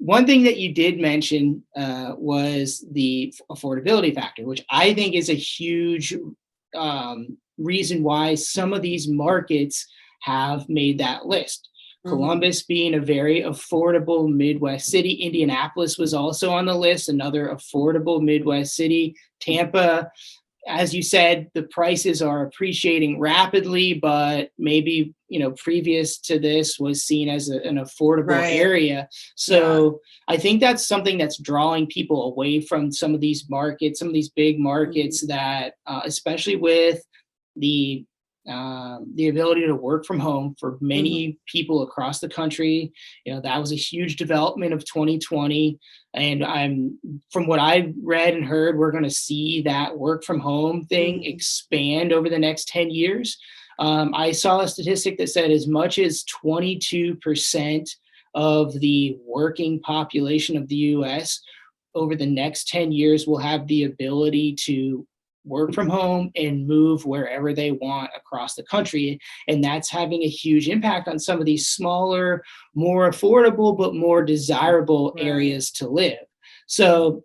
one thing that you did mention was the affordability factor, which I think is a huge reason why some of these markets have made that list. Mhm. Columbus being a very affordable Midwest city. Indianapolis was also on the list, another affordable Midwest city. Tampa, as you said, the prices are appreciating rapidly, but maybe previous to this was seen as an affordable Right. area. Yeah. So I think that's something that's drawing people away from some of these markets, some of these big Mhm. markets that, especially with the the ability to work from home for Mhm. many people across the country. That was a huge development of 2020, and I'm from what I've read and heard, we're going to see that work from home thing Mhm. expand over the next 10 years. I saw a statistic that said as much as 22% of the working population of the US over the next 10 years will have the ability to work from home and move wherever they want across the country. And that's having a huge impact on some of these smaller, more affordable, but more desirable Right. areas to live. Mhm. So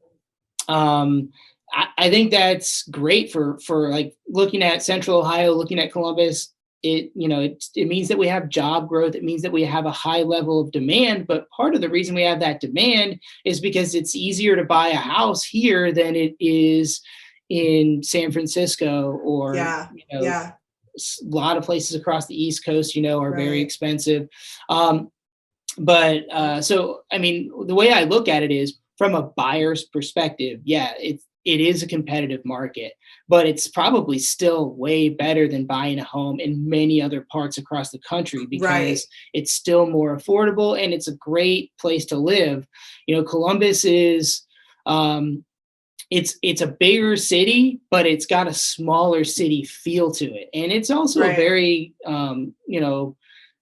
I think that's great for like looking at Central Ohio, looking at Columbus. It means that we have job growth. It means that we have a high level of demand. But part of the reason we have that demand is because it's easier to buy a house here than it is in San Francisco or Yeah. Yeah. a lot of places across the East Coast. Are very Right. expensive. Um, but so I mean, the way I look at it is from a buyer's perspective. Yeah, it is a competitive market, but it's probably still way better than buying a home in many other parts across the country Right. because it's still more affordable and it's a great place to live. Columbus is um, it's a bigger city, but it's got a smaller city feel to it, and it's also a Right. very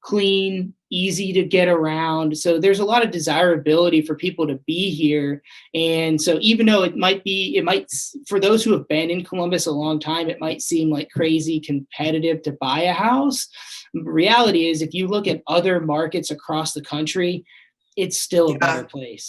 clean, easy to get around. So there's a lot of desirability for people to be here. And so even though for those who have been in Columbus a long time, it might seem like crazy competitive to buy a house. Reality is, if you look at other markets across the country, it's still a better Yeah. place.